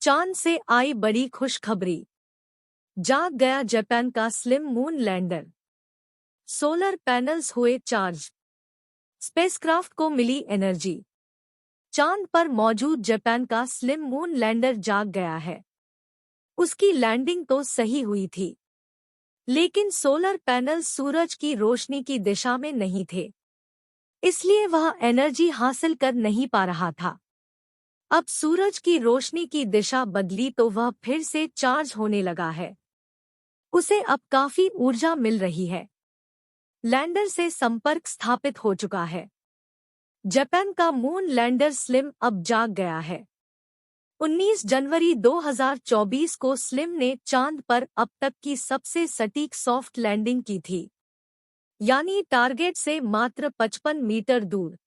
चांद से आई बड़ी खुशखबरी। जाग गया जापान का slim moon lander. Solar panels हुए चार्ज। स्पेसक्राफ्ट को मिली एनर्जी। चांद पर मौजूद जापान का स्लिम मून लैंडर जाग गया है। उसकी लैंडिंग तो सही हुई थी, लेकिन सोलर पैनल सूरज की रोशनी की दिशा में नहीं थे, इसलिए वह एनर्जी हासिल कर नहीं पा रहा था। अब सूरज की रोशनी की दिशा बदली तो वह फिर से चार्ज होने लगा है। उसे अब काफी ऊर्जा मिल रही है। लैंडर से संपर्क स्थापित हो चुका है। जापान का मून लैंडर स्लिम अब जाग गया है। 19 जनवरी 2024 को स्लिम ने चांद पर अब तक की सबसे सटीक सॉफ्ट लैंडिंग की थी, यानी टारगेट से मात्र 55 मीटर दूर।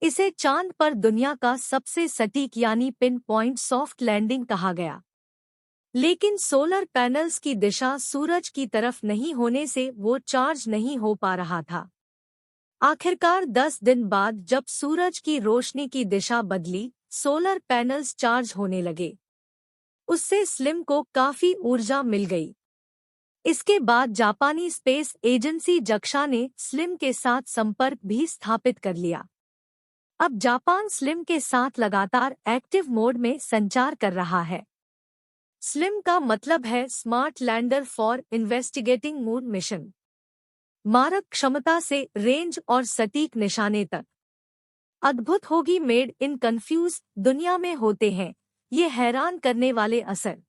इसे चांद पर दुनिया का सबसे सटीक यानी पिन पॉइंट सॉफ्ट लैंडिंग कहा गया। लेकिन सोलर पैनल्स की दिशा सूरज की तरफ नहीं होने से वो चार्ज नहीं हो पा रहा था। आखिरकार 10 दिन बाद जब सूरज की रोशनी की दिशा बदली, सोलर पैनल्स चार्ज होने लगे। उससे स्लिम को काफी ऊर्जा मिल गई। इसके बाद जापानी स्पेस एजेंसी जक्सा ने स्लिम के साथ संपर्क भी स्थापित कर लिया। अब जापान स्लिम के साथ लगातार एक्टिव मोड में संचार कर रहा है। स्लिम का मतलब है smart lander for investigating moon mission. मारक क्षमता से रेंज और सटीक निशाने तक। अद्भुत होगी मेड इन कंफ्यूज दुनिया में होते हैं ये हैरान करने वाले असर।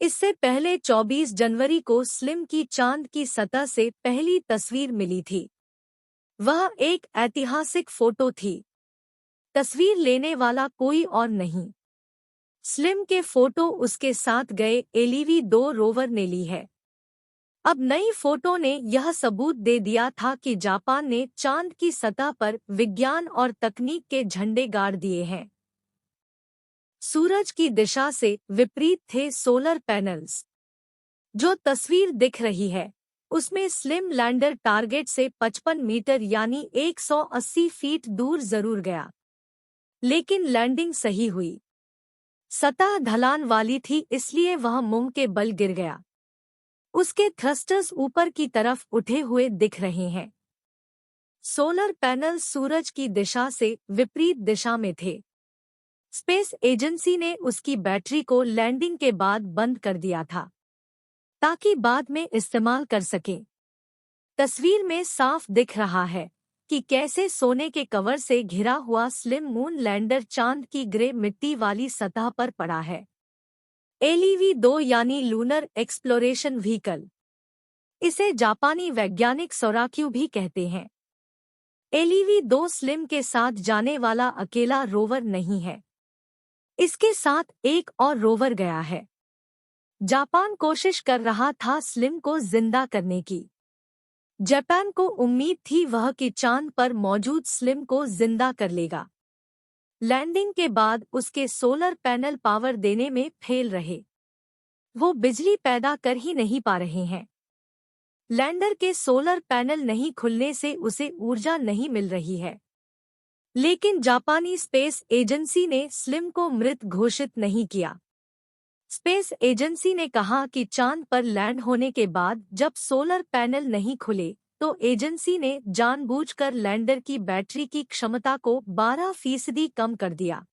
इससे पहले 24 जनवरी को स्लिम की चांद की सतह से पहली तस्वीर मिली थी। वह एक ऐतिहासिक फोटो थी। तस्वीर लेने वाला कोई और नहीं, स्लिम के फोटो उसके साथ गए एलिवी-2 रोवर ने ली है। अब नई फोटो ने यह सबूत दे दिया था कि जापान ने चांद की सतह पर विज्ञान और तकनीक के झंडे गाड़ दिए हैं। सूरज की दिशा से विपरीत थे सोलर पैनल्स। जो तस्वीर दिख रही है, उसमें स्लिम लैंडर टारगेट से 55 मीटर यानी 180 फीट दूर जरूर गया, लेकिन लैंडिंग सही हुई। सतह ढलान वाली थी, इसलिए वह मुंह के बल गिर गया। उसके थ्रस्टर्स ऊपर की तरफ उठे हुए दिख रहे हैं। सोलर पैनल सूरज की दिशा से विपरीत दिशा में थे। स्पेस एजेंसी ने उसकी बैटरी को लैंडिंग के बाद बंद कर दिया था, ताकि बाद में इस्तेमाल कर सके। तस्वीर में साफ दिख रहा है कि कैसे सोने के कवर से घिरा हुआ स्लिम मून लैंडर चांद की ग्रे मिट्टी वाली सतह पर पड़ा है। एलिवी-2 यानी लूनर एक्सप्लोरेशन व्हीकल। इसे जापानी वैज्ञानिक सोराक्यू भी कहते हैं। एलिवी-2 स्लिम के साथ जाने वाला अकेला रोवर नहीं है। इसके साथ एक और रोवर गया है। जापान कोशिश कर रहा था स्लिम को जिंदा करने की। जापान को उम्मीद थी वह कि चांद पर मौजूद स्लिम को जिंदा कर लेगा। लैंडिंग के बाद उसके सोलर पैनल पावर देने में फेल रहे। वो बिजली पैदा कर ही नहीं पा रहे हैं। लैंडर के सोलर पैनल नहीं खुलने से उसे ऊर्जा नहीं मिल रही है। लेकिन जापानी स्पेस एजेंसी ने स्लिम को मृत घोषित नहीं किया। स्पेस एजेंसी ने कहा कि चांद पर लैंड होने के बाद जब सोलर पैनल नहीं खुले, तो एजेंसी ने जानबूझकर लैंडर की बैटरी की क्षमता को 12% कम कर दिया।